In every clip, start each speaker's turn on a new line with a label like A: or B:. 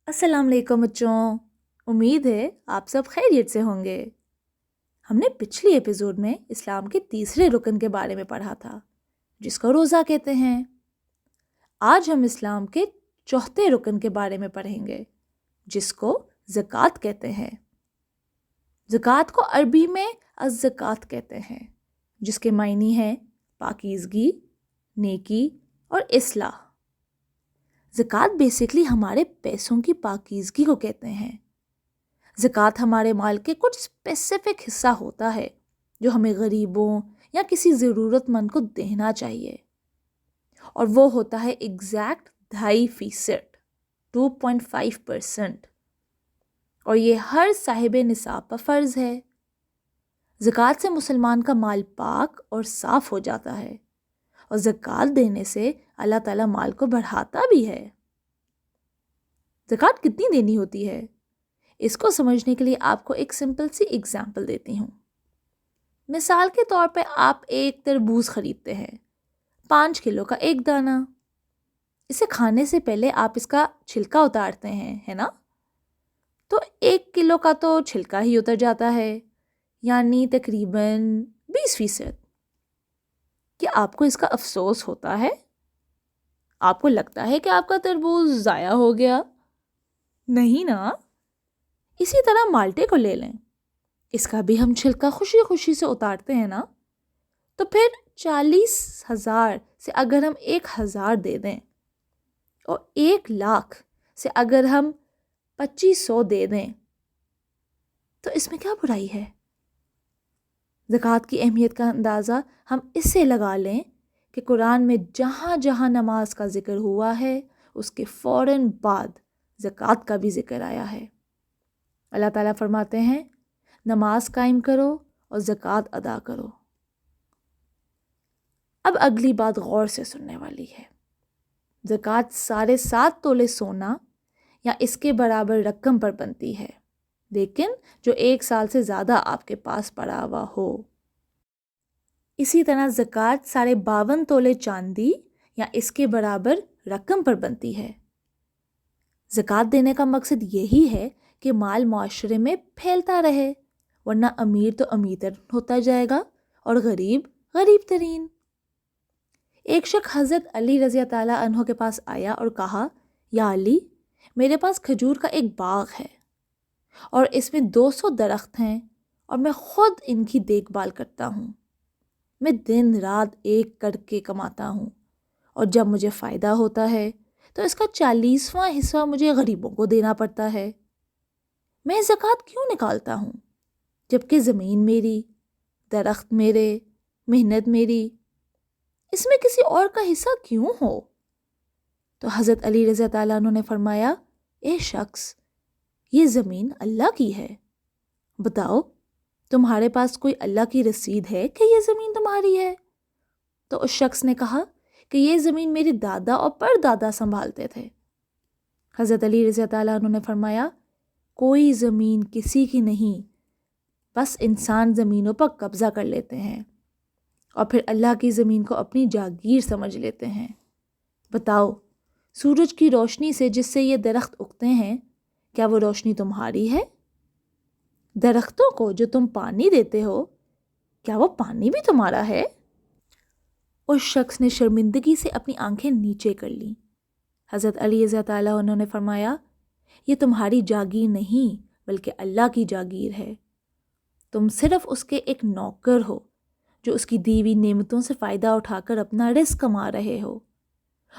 A: السلام علیکم بچوں، امید ہے آپ سب خیریت سے ہوں گے۔ ہم نے پچھلی ایپیسوڈ میں اسلام کے تیسرے رکن کے بارے میں پڑھا تھا جس کو روزہ کہتے ہیں۔ آج ہم اسلام کے چوتھے رکن کے بارے میں پڑھیں گے جس کو زکوٰۃ کہتے ہیں۔ زکوٰۃ کو عربی میں الزکوٰۃ کہتے ہیں جس کے معنی ہیں پاکیزگی، نیکی اور اصلاح۔ زکوٰۃ بیسکلی ہمارے پیسوں کی پاکیزگی کو کہتے ہیں۔ زکوٰۃ ہمارے مال کے کچھ اسپیسیفک حصہ ہوتا ہے جو ہمیں غریبوں یا کسی ضرورت مند کو دینا چاہیے، اور وہ ہوتا ہے ایگزیکٹ 2.5%، 2.5%، اور یہ ہر صاحب نصاب پر فرض ہے۔ زکوٰۃ سے مسلمان کا مال پاک اور صاف ہو جاتا ہے، اور زکوٰۃ دینے سے اللہ تعالیٰ مال کو بڑھاتا بھی ہے۔ زکوٰۃ کتنی دینی ہوتی ہے؟ اس کو سمجھنے کے لیے آپ کو ایک سمپل سی ایگزامپل دیتی ہوں۔ مثال کے طور پہ آپ ایک تربوز خریدتے ہیں، 5 کلو کا ایک دانہ۔ اسے کھانے سے پہلے آپ اس کا چھلکا اتارتے ہیں، ہے نا؟ تو 1 کلو کا تو چھلکا ہی اتر جاتا ہے، یعنی تقریباً 20%۔ کیا آپ کو اس کا افسوس ہوتا ہے؟ آپ کو لگتا ہے کہ آپ کا تربوز ضائع ہو گیا؟ نہیں نا؟ اسی طرح مالٹے کو لے لیں، اس کا بھی ہم چھلکا خوشی خوشی سے اتارتے ہیں نا؟ تو پھر 40,000 سے اگر ہم 1,000 دے دیں اور 1,00,000 سے اگر ہم 2,500 دے دیں تو اس میں کیا برائی ہے؟ زکوٰۃ کی اہمیت کا اندازہ ہم اس سے لگا لیں کہ قرآن میں جہاں جہاں نماز کا ذکر ہوا ہے اس کے فوراً بعد زکوٰۃ کا بھی ذکر آیا ہے۔ اللہ تعالیٰ فرماتے ہیں نماز قائم کرو اور زکوٰۃ ادا کرو۔ اب اگلی بات غور سے سننے والی ہے۔ زکوٰۃ 7.5 تولے سونا یا اس کے برابر رقم پر بنتی ہے، لیکن جو 1 سال سے زیادہ آپ کے پاس پڑا ہوا ہو۔ اسی طرح زکوٰۃ 52.5 تولے چاندی یا اس کے برابر رقم پر بنتی ہے۔ زکوٰۃ دینے کا مقصد یہی ہے کہ مال معاشرے میں پھیلتا رہے، ورنہ امیر تو امیر تر ہوتا جائے گا اور غریب غریب ترین۔ ایک شخص حضرت علی رضی اللہ عنہ کے پاس آیا اور کہا، یا علی، میرے پاس کھجور کا ایک باغ ہے اور اس میں 200 درخت ہیں اور میں خود ان کی دیکھ بھال کرتا ہوں۔ میں دن رات ایک کر کے کماتا ہوں، اور جب مجھے فائدہ ہوتا ہے تو اس کا 40واں حصہ مجھے غریبوں کو دینا پڑتا ہے۔ میں زکوٰۃ کیوں نکالتا ہوں جبکہ زمین میری، درخت میرے، محنت میری، اس میں کسی اور کا حصہ کیوں ہو؟ تو حضرت علی رضی اللہ عنہ نے فرمایا، اے شخص، یہ زمین اللہ کی ہے، بتاؤ تمہارے پاس کوئی اللہ کی رسید ہے کہ یہ زمین تمہاری ہے؟ تو اس شخص نے کہا کہ یہ زمین میرے دادا اور پردادا سنبھالتے تھے۔ حضرت علی رضی اللہ عنہ نے فرمایا، کوئی زمین کسی کی نہیں، بس انسان زمینوں پر قبضہ کر لیتے ہیں اور پھر اللہ کی زمین کو اپنی جاگیر سمجھ لیتے ہیں۔ بتاؤ، سورج کی روشنی سے جس سے یہ درخت اگتے ہیں، کیا وہ روشنی تمہاری ہے؟ درختوں کو جو تم پانی دیتے ہو، کیا وہ پانی بھی تمہارا ہے؟ اس شخص نے شرمندگی سے اپنی آنکھیں نیچے کر لیں۔ حضرت علی رضی اللہ عنہ نے فرمایا، یہ تمہاری جاگیر نہیں بلکہ اللہ کی جاگیر ہے۔ تم صرف اس کے ایک نوکر ہو جو اس کی دی ہوئی نعمتوں سے فائدہ اٹھا کر اپنا رزق کما رہے ہو،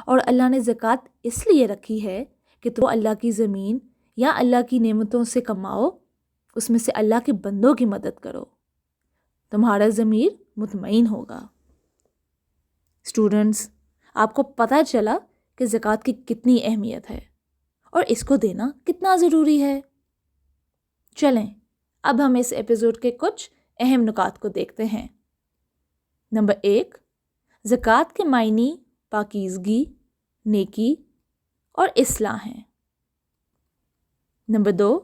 A: اور اللہ نے زکوٰۃ اس لیے رکھی ہے کہ تم اللہ کی زمین یا اللہ کی نعمتوں سے کماؤ، اس میں سے اللہ کے بندوں کی مدد کرو، تمہارا ضمیر مطمئن ہوگا۔ اسٹوڈنٹس، آپ کو پتہ چلا کہ زکوٰۃ کی کتنی اہمیت ہے اور اس کو دینا کتنا ضروری ہے۔ چلیں اب ہم اس ایپیسوڈ کے کچھ اہم نکات کو دیکھتے ہیں۔ نمبر 1، زکوٰۃ کے معنی پاکیزگی، نیکی اور اصلاح ہیں۔ نمبر 2،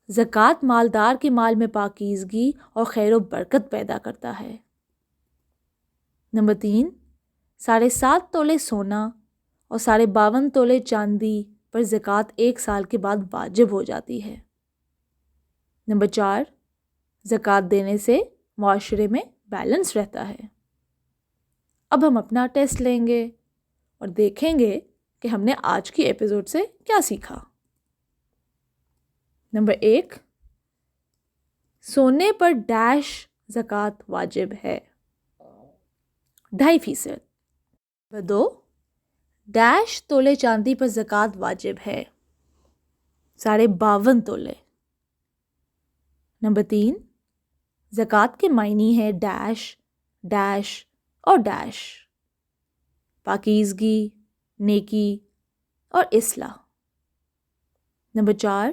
A: زکوٰۃ مالدار کے مال میں پاکیزگی اور خیر و برکت پیدا کرتا ہے۔ نمبر 3، 7.5 تولے سونا اور 52.5 تولے چاندی پر زکوٰۃ 1 سال کے بعد واجب ہو جاتی ہے۔ نمبر 4، زکوٰۃ دینے سے معاشرے میں بیلنس رہتا ہے۔ اب ہم اپنا ٹیسٹ لیں گے اور دیکھیں گے کہ ہم نے آج کی ایپیسوڈ سے کیا سیکھا۔ نمبر 1، سونے پر ڈیش زکوٰۃ واجب ہے 2.5%۔ نمبر 2، ڈیش تولے چاندی پر زکوٰۃ واجب ہے 52.5 تولے۔ نمبر 3، زکوٰۃ کے معنی ہے ڈیش، ڈیش اور ڈیش، پاکیزگی، نیکی اور اصلاح۔ نمبر 4،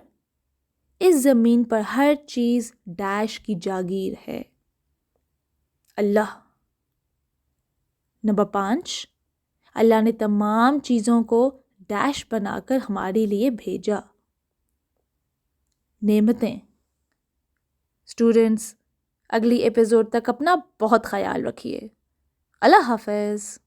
A: اس زمین پر ہر چیز ڈیش کی جاگیر ہے، اللہ۔ نمبر 5، اللہ نے تمام چیزوں کو ڈیش بنا کر ہمارے لیے بھیجا، نعمتیں۔ اسٹوڈنٹس، اگلی ایپیسوڈ تک اپنا بہت خیال رکھیے۔ اللہ حافظ۔